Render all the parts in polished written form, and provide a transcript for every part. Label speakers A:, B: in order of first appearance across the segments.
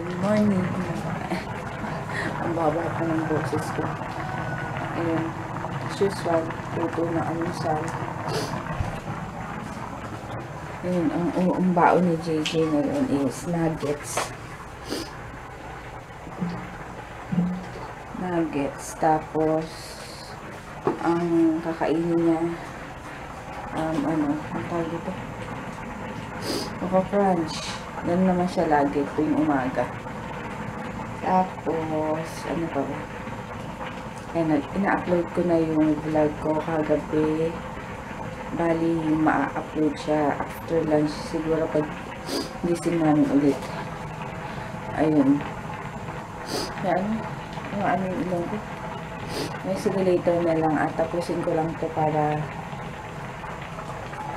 A: Good morning. Ang baba pa ng boses ko. Ayun. As usual, luto na almusal. Ayun, ang baon ni JJ ngayon is nuggets. Nuggets. Tapos, ang kakainin niya, ang tawag dito? Crunch. Ganun naman siya lagi tuwing umaga. Tapos, ano pa ba? Ayan, ina-upload ko na yung vlog ko kagabi. Bali, ma-upload siya after lunch. Siguro pag gising namin ulit. Ayun. Yan. Yung yung ilong ko. May simulator na lang at tapusin ko lang to para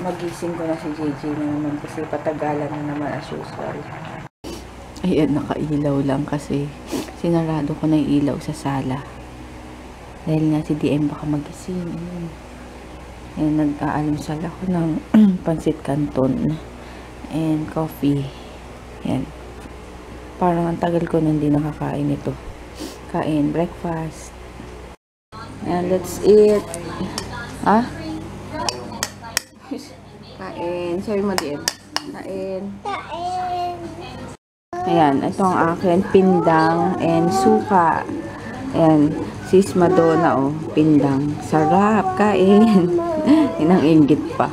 A: magising ko na si JJ na naman kasi patagalan na naman as usual. Ayan, nakailaw lang kasi sinarado ko na yung ilaw sa sala. Dahil nga si DM baka magising. Ayan, nag-aalmusal ako ng pansit canton and coffee. Ayan. Parang ang tagal ko nang di nakakain ito. Kain, breakfast. Ayan, let's eat. Ah? Kain. Sabi mo din. Kain. Kain. Ayan, ito ang akin. Pindang and suka. Ayan. Sis Madonna, oh. Pindang. Sarap. Kain. Inang inggit pa.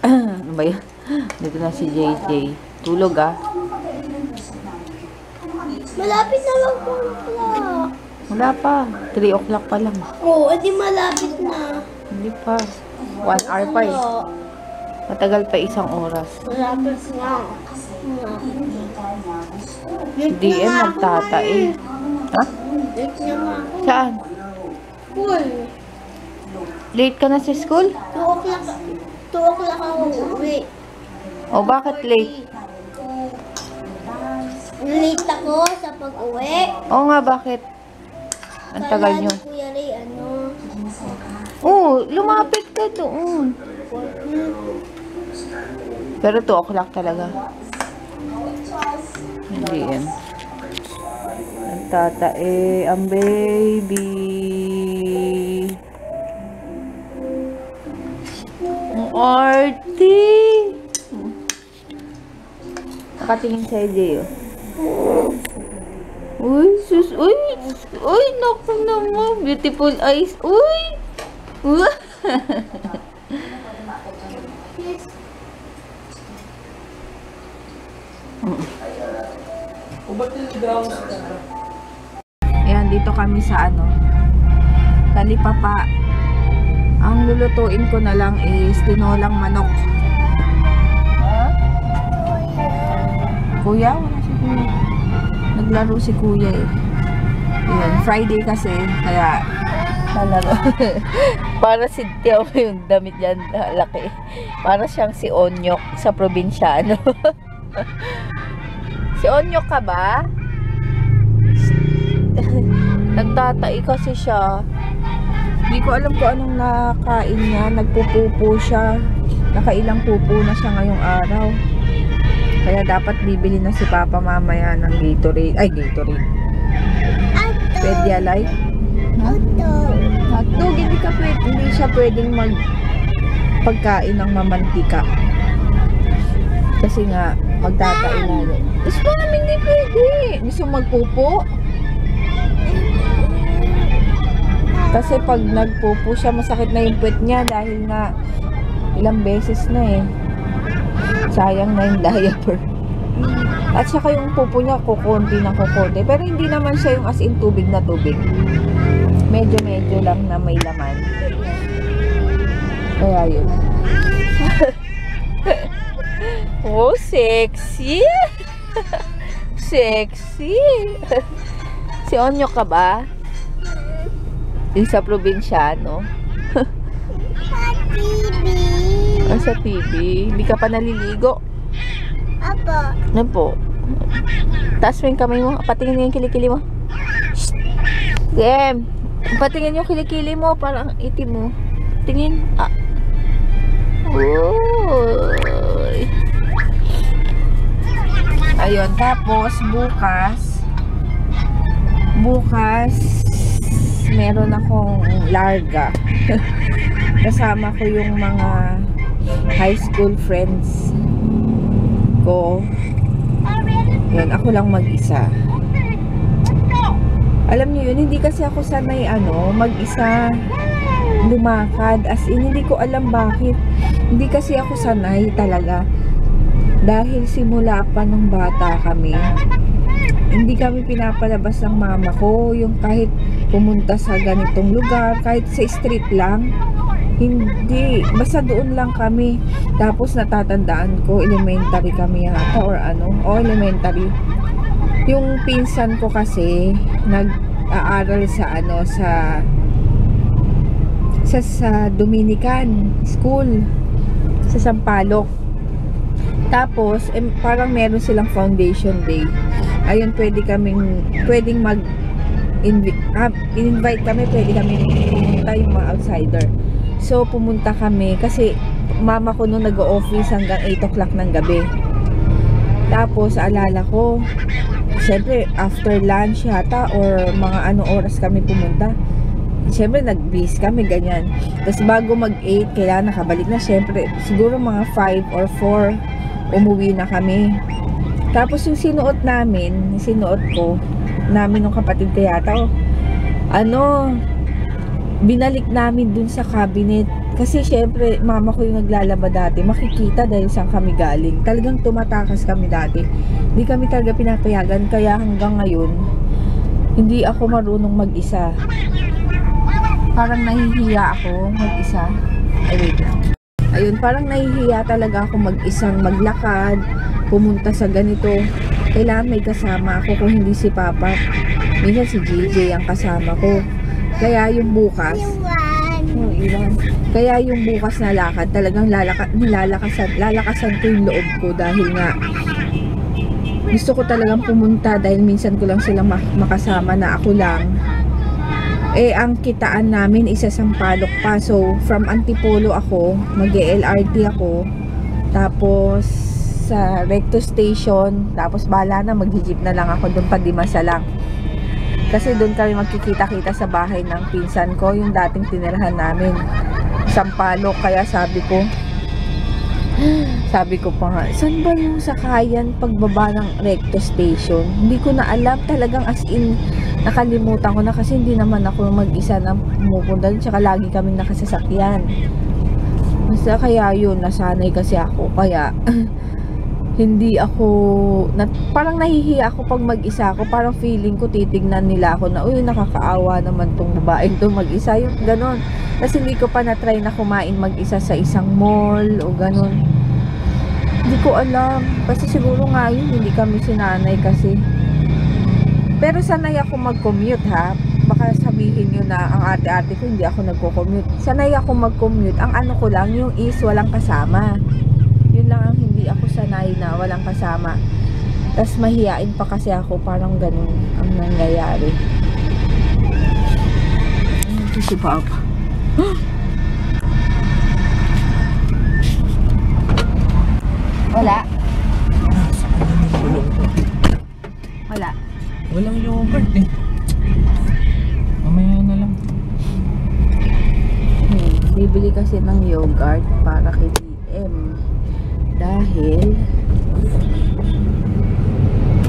A: Ano ba yan? Dito na si JJ. Tulog, ah.
B: Malapit na lang po o'clock.
A: Wala pa. 3 o'clock pa lang.
B: Oo, edi malapit na.
A: Hindi pa. 1 hour pa eh. Matagal pa 1 oras.
B: Malapit na.
A: Hindi eh, nagtatae. Ha?
B: Late na nga.
A: Saan?
B: Cool.
A: Late ka na sa school?
B: 2 o'clock. 2 o'clock ako uuwi.
A: O bakit late?
B: Late ako sa pag-uwi.
A: Oo nga, bakit? Ang tagal nyo.
B: Kuya Ray,
A: Oo, lumapit ka doon. Pero 2 o'clock talaga. Hindi yan. Nagtatae ang baby. Ang arty. Nakatingin sa EJ, oh. Uy, sus, uy, uy, naku naman, beautiful eyes, uy, Ayan, dito kami sa Talipapa. Ang lulutuin ko na lang is tinolang manok. Kuya, wala si kuya. Naglaro si kuya eh. Ayan, Friday kasi, kaya nalaro. Para si Tiaw yung damit yan, laki. Para siyang si Onyok sa probinsyano. Si Onyok ka ba? Nagtatai kasi siya. Hindi ko alam kung anong nakain niya. Nagpupupo siya. Nakailang pupo na siya ngayong araw. Kaya dapat bibili na si Papa mamaya ng Gatorade. Ay, Gatorade. Pedialyte. Hotdog. Hindi siya pwedeng pagkain ng mamantika. Kasi nga, magtatain na rin. Mas mami, hindi pwede. Gusto magpupo? Kasi pag nagpupo siya, masakit na yung puwet niya dahil nga ilang beses na eh. Sayang na yung diaper. At saka yung pupo niya kukunti ng kukunti. Pero hindi naman siya yung as in tubig na tubig. Medyo lang na may laman. Kaya yun. Oh, sexy! Sexy! Si Onyo ka ba? Yung sa probinsyano?
B: TV.
A: Sa TV. Hindi ka pa naliligo?
B: Apo.
A: Ano po? Taas mo yung kamay mo. Patingin mo yung kilikili mo. Shhh! Game! Patingin yung kilikili mo. Parang itim mo. Tingin. Ah. Uy! Ayun, tapos bukas meron akong larga. Kasama ko yung mga high school friends ko. Yun, ako lang mag-isa. Alam niyo yun, hindi kasi ako sanay mag-isa lumakad. As in, hindi ko alam bakit. Hindi kasi ako sanay talaga. Dahil simula pa nung bata kami, hindi kami pinapalabas ng mama ko. Yung kahit pumunta sa ganitong lugar, kahit sa street lang, hindi. Basta doon lang kami. Tapos natatandaan ko, elementary kami yata or elementary. Yung pinsan ko kasi, nag-aaral sa sa Dominican School sa Sampaloc. Tapos parang meron silang foundation day. Ayun, pwedeng invite kami, pwede kami pumunta yung mga outsider. So pumunta kami kasi mama ko nung nag-o-office hanggang 8 o'clock ng gabi. Tapos alala ko, syempre after lunch yata or mga anong oras kami pumunta. Siyempre nag-bis kami ganyan. Tapos bago mag-8 kailangan nakabalik na. Siyempre siguro mga 5 or 4 umuwi na kami. Tapos yung sinuot ko namin ng kapatid ko yata, binalik namin dun sa cabinet. Kasi syempre mama ko yung naglalaba dati, makikita dahil saan kami galing. Talagang tumatakas kami dati. Hindi kami talaga pinapayagan. Kaya hanggang ngayon hindi ako marunong mag-isa. Parang nahihiya ako mag-isa. Ay, wait lang. Ayun, parang nahihiya talaga ako mag-isang maglakad, pumunta sa ganito. Kailangan may kasama ako, kung hindi si Papa. Minsan si JJ ang kasama ko. Kaya yung bukas, Kaya yung bukas na lakad, talagang lalakasan ko yung loob ko dahil nga gusto ko talagang pumunta dahil minsan ko lang sila makasama na ako lang. Ang kitaan namin isa Sampaloc pa. So, from Antipolo ako, mag-LRT ako. Tapos, sa Recto Station. Tapos, bahala na, mag-jeep na lang ako. Doon pa Dimasa lang. Kasi doon kami magkikita-kita sa bahay ng pinsan ko. Yung dating tinirahan namin. Sampaloc. Kaya sabi ko pa nga, saan ba yung sakayan pagbaba ng Recto Station? Hindi ko na alam. Talagang as in, nakalimutan ko na kasi hindi naman ako mag-isa na pumupunta doon, tsaka lagi kaming nakasasakyan. Basta kaya yun, nasanay kasi ako, kaya hindi ako parang nahihiya ako pag mag-isa ako. Parang feeling ko titignan nila ako na, uy, nakakaawa naman tong babaeng to mag-isa, yung ganon. Kasi hindi ko pa na-try na kumain mag-isa sa isang mall o ganon. Hindi ko alam, kasi siguro nga yun, hindi kami sinanay kasi. Pero sanay ako mag-commute ha. Baka sabihin nyo na ang ate-ate ko hindi ako nagko-commute. Sanay ako mag-commute. Ang ano ko lang, yung is walang kasama. Yun lang ang hindi ako sanay na walang kasama. Tapos mahiyain pa kasi ako, parang ganun ang nangyayari. Ito si Papa. Wala. Wala.
C: Walang yogurt eh. Mamaya na lang.
A: Bibili kasi ng yogurt para kay DM. Dahil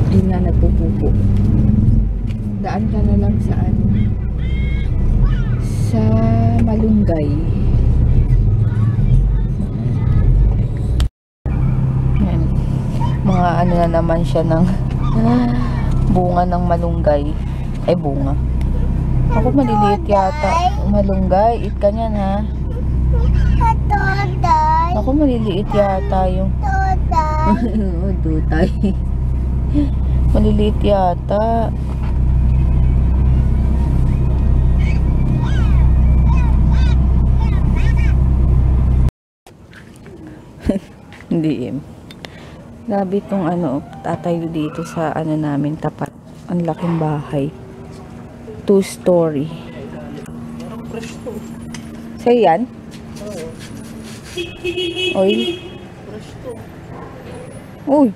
A: yun nga, nagpupupo. Daan ka na lang sa sa Malunggay. Yan. Mga na naman siya ng bunga ng malunggay. Ay, bunga. Ako maliliit yata. Malunggay. Eat ka niyan, ha? Ako maliliit yata yung tutay. Maliliit yata. Hindi. Grabe itong tatayo dito sa namin tapat. Ang laking bahay. 2-story. Sa'yo yan? Oy. Uy.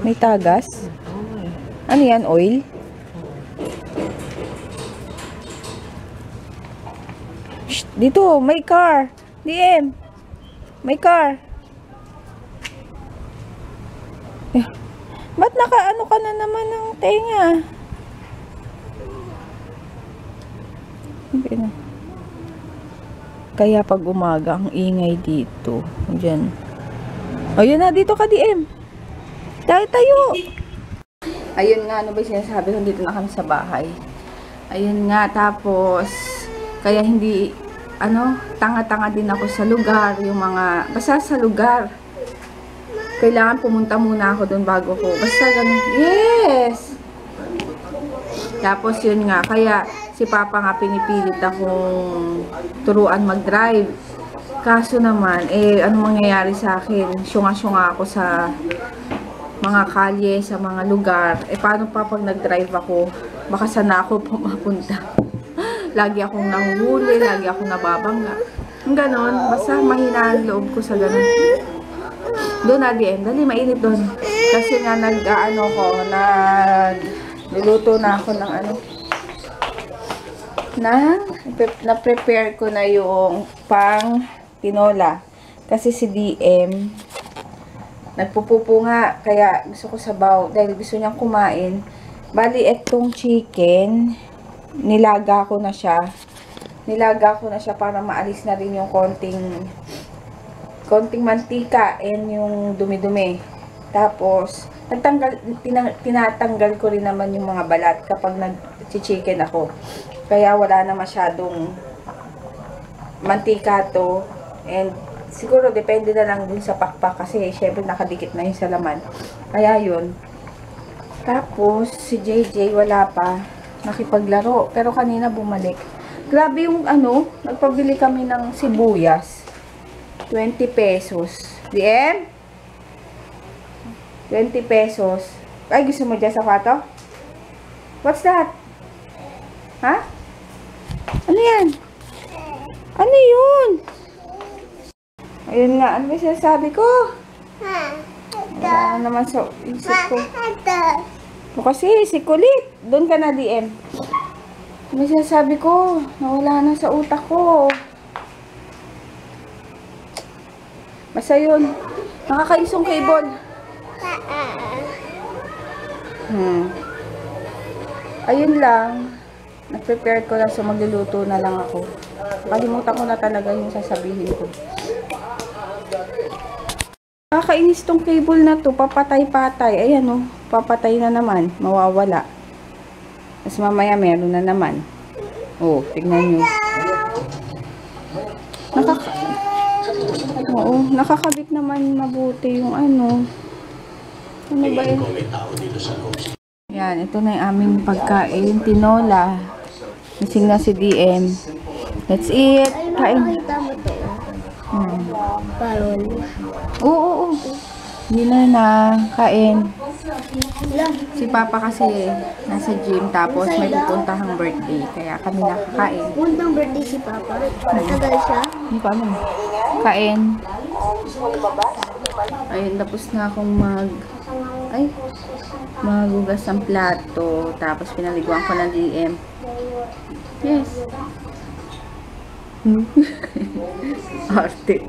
A: May tagas? Ano yan? Oil? Shh, dito, may car. DM. May car. Eh, ba't naka-ano ka na naman ng tenga? Okay na. Kaya pag umaga, ang ingay dito. Diyan. Ayun na, dito ka, DM. Tayo. Ayun nga, ano ba yung sinasabi ko? Dito na kami sa bahay. Ayun nga, tapos, kaya hindi, tanga-tanga din ako sa lugar. Yung mga, basta sa lugar. Kailangan pumunta muna ako doon bago ko. Basta ganun. Yes! Tapos yun nga, kaya si Papa nga pinipilit akong turuan mag-drive. Kaso naman, ano mangyayari sa akin? Syunga-syunga ako sa mga kalye, sa mga lugar. Paano pa pag nag-drive ako? Baka sana ako pumapunta. Lagi akong nahuhuli, lagi akong nababangga. Ganon, basta mahina ang loob ko sa ganon. Doon na, DM. Dali, mainit doon. Kasi nga niluluto na ako ng na-prepare ko na yung pang tinola. Kasi si DM, nagpupupo nga, kaya gusto ko sabaw, dahil gusto niyang kumain. Bali, etong chicken, nilaga ko na siya. Nilaga ko na siya para maalis na rin yung konting mantika and yung dumi-dumi. Tapos, tinatanggal ko rin naman yung mga balat kapag nag-chicken ako. Kaya wala na masyadong mantika to. And siguro depende na lang dun sa pakpak kasi syempre nakadikit na yung sa laman. Kaya yun. Tapos, si JJ wala pa. Nakipaglaro. Pero kanina bumalik. Grabe yung nagpabili kami ng sibuyas. 20 pesos. DM? 20 pesos. Ay, gusto mo dyan sa kwarto? What's that? Ha? Ano yan? Ano yun? Ayun nga. Ano ba sinasabi ko? Wala naman sa isip ko. O kasi, si kulit. Doon ka na, DM. Ano ba sinasabi ko? Nawala na sa utak ko. Basta yun. Nakakaisong cable. Ayun lang. Nag-prepare ko lang. So, magluluto na lang ako. Kalimutan ko na talaga yung sasabihin ko. Nakakainis tong cable na to. Papatay-patay. Ayan o. Papatay na naman. Mawawala. Tapos mamaya meron na naman. Oh, tignan nyo. Oo, nakakabit naman mabuti yung Ano ba yun? Yan, ito na yung aming pagkain. Tinola. Nasing na si DM. Let's eat. Kain.
B: Makita mo to. Parol.
A: Oo. Hindi na. Kain. Si Papa kasi nasa gym tapos may pupuntahang birthday. Kaya kami nakakain.
B: Puntang birthday si Papa. Matagal siya.
A: Hindi pa naman. Kain. Ayun, tapos na akong magugas ng plato. Tapos pinaliguan ko ng DM. Yes. Arte.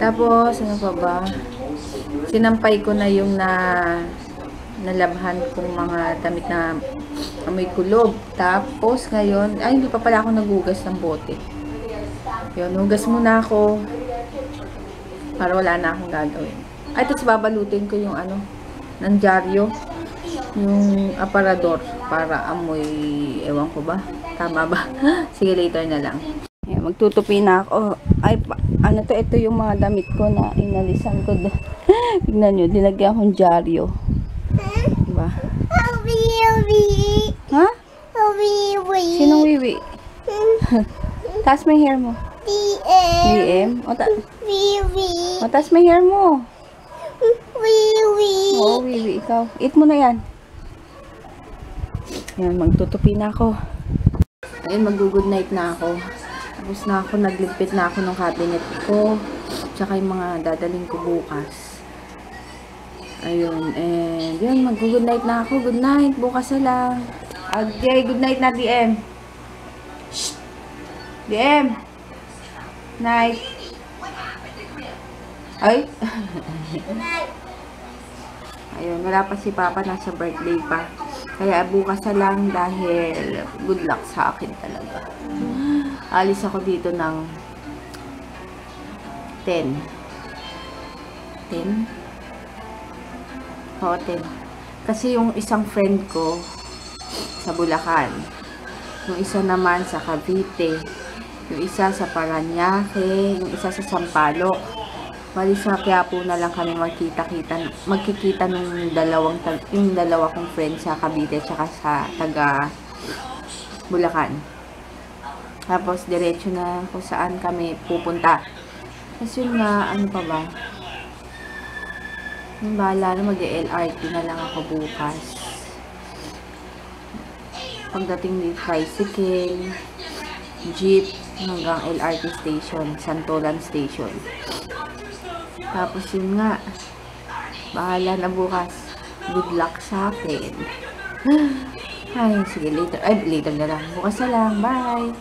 A: Tapos, ano pa ba? Sinampay ko na yung nalabhan kong mga damit na amoy kulob. Tapos, ngayon, hindi pa pala ako nagugas ng bote. Yun, hugas muna ako. Para wala na akong gagawin. Ay, tapos babalutin ko yung ng dyaryo. Yung aparador. Para amoy, ewan ko ba? Tama ba? Sige, later na lang. Ayan, magtutupi na ako. Ay, ito yung mga damit ko na inalisan ko. Tignan nyo, dinagyan akong dyaryo. Diba? Ha? Sinong wiwi? Taas mo yung hair mo. DM? O, taas mo yung hair mo. Oo, wiwi, ikaw. Eat mo na yan. Ayan, magtutupi na ako. Ayun, mag-good night na ako. Tapos na ako, nagligpit na ako ng cabinet ko. Tsaka yung mga dadaling ko bukas. Ayun, and yun, mag-good night na ako. Good night, bukas na lang. Okay, good night na, DM. Shh! DM! Night. Ay! Ayun, wala pa si Papa, nasa birthday pa. Kaya bukas na lang dahil good luck sa akin talaga. Alis ako dito ng 10. 10? Oo, 10. Kasi yung isang friend ko sa Bulacan, yung isa naman sa Cavite, yung isa sa Parañaque, yung isa sa Sampaloc. Bali sa Quiapo na lang kami magkikita nung yung dalawa kong friend sa Cavite tsaka sa taga Bulacan. Tapos diretso na kung saan kami pupunta. Kasi yun nga, ano pa ba? Yung bahala na mag-LRT na lang ako bukas. Pagdating ni tricycle, jeep, hanggang LRT station, Santolan station. Tapos yun nga, bahala na bukas. Good luck sa akin. Ay, sige, later. Ay, later na lang. Bukas na lang. Bye!